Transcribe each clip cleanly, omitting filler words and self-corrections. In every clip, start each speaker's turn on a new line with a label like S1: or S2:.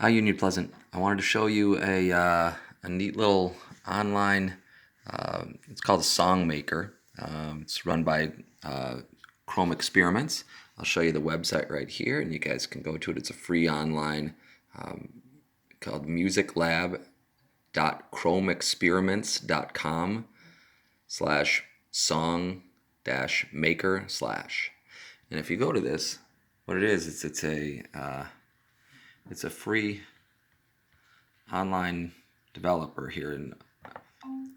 S1: Hi, Union Pleasant. I wanted to show you a neat little online. It's called Songmaker. It's run by Chrome Experiments. I'll show you the website right here, and you guys can go to it. It's a free online called musiclab.chromeexperiments.com/song-maker/. And if you go to this, what it is, it's a free online developer here, and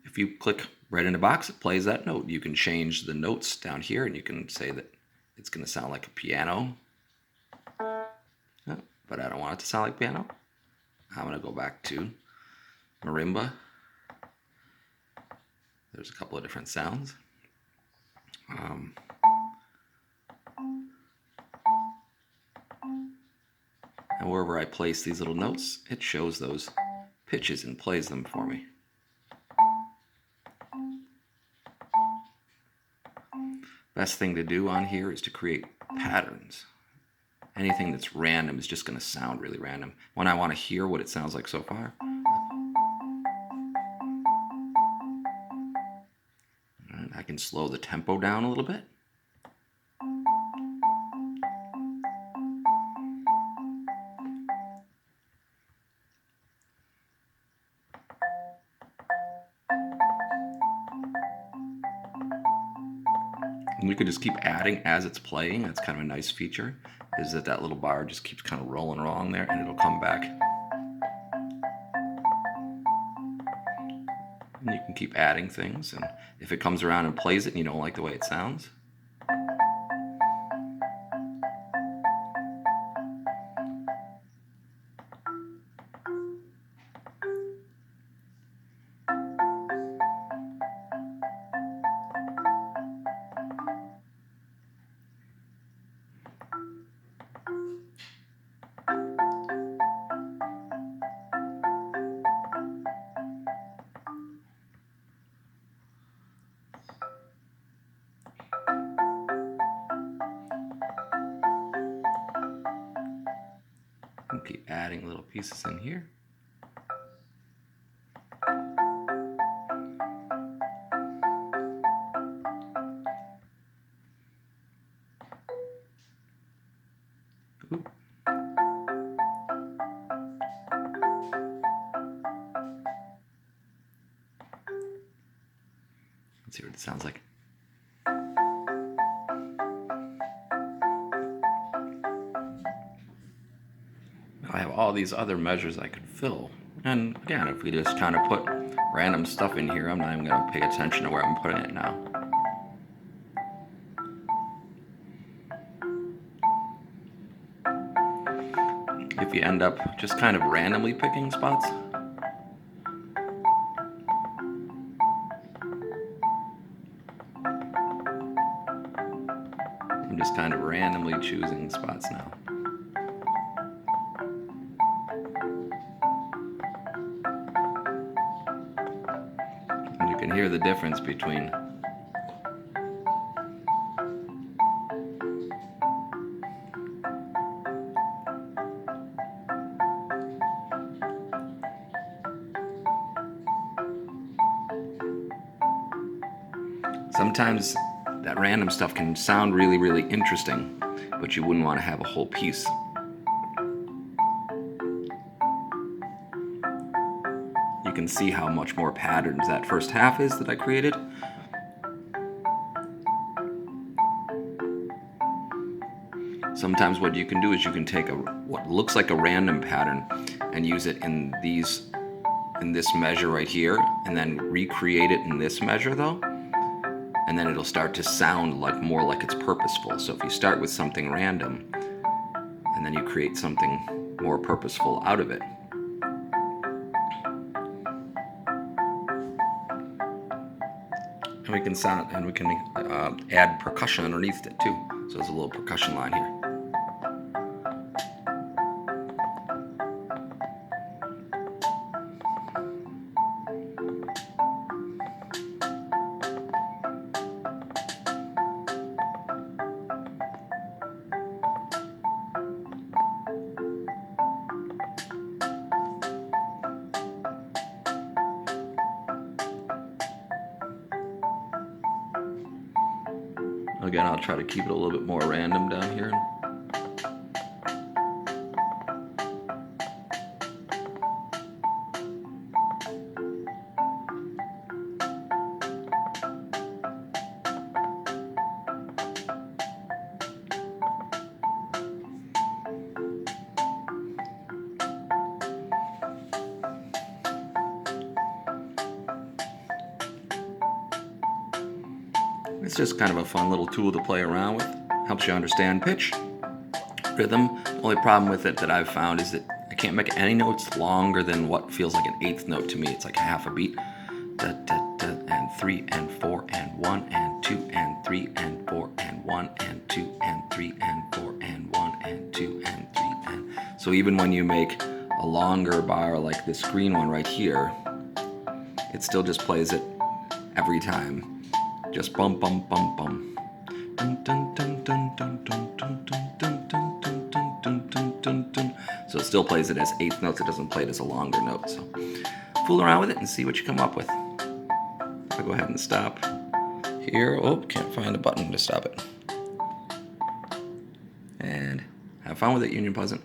S1: if you click right in the box, it plays that note. You can change the notes down here, and you can say that it's going to sound like a piano. But I don't want it to sound like piano. I'm going to go back to marimba. There's a couple of different sounds. And wherever I place these little notes, it shows those pitches and plays them for me. Best thing to do on here is to create patterns. Anything that's random is just going to sound really random. When I want to hear what it sounds like so far, I can slow the tempo down a little bit. And we could just keep adding as it's playing. That's kind of a nice feature, is that little bar just keeps kind of rolling along there, and it'll come back. And you can keep adding things, and if it comes around and plays it and you don't like the way it sounds, and keep adding little pieces in here. Ooh. Let's see what it sounds like. I have all these other measures I could fill. And again, if we just kind of put random stuff in here, I'm not even going to pay attention to where I'm putting it now. If you end up just kind of randomly picking spots, I'm just kind of randomly choosing spots now. And you can hear the difference between sometimes that random stuff can sound really, really interesting, but you wouldn't want to have a whole piece. You can see how much more patterns that first half is that I created. Sometimes what you can do is you can take what looks like a random pattern and use it in this measure right here, and then recreate it in this measure though, and then it'll start to sound more like it's purposeful. So if you start with something random and then you create something more purposeful out of it, and we can add percussion underneath it too. So there's a little percussion line here. Again, I'll try to keep it a little bit more random down here. It's just kind of a fun little tool to play around with. Helps you understand pitch, rhythm. The only problem with it that I've found is that I can't make any notes longer than what feels like an eighth note to me. It's like half a beat. Da, da, da, and 3 and 4 and 1 and 2 and 3 and 4 and 1 and 2 and 3 and 4 and 1 and 2 and 3 and... So even when you make a longer bar like this green one right here, it still just plays it every time. Just bum bum bum bum. Dun, dun, dun, dun, dun, dun, dun, dun, dun, dun, dun, dun, dun, dun, dun. So it still plays it as eighth notes. It doesn't play it as a longer note. So fool around with it and see what you come up with. I'll go ahead and stop here. Oh, can't find a button to stop it. And have fun with it, Union Pleasant.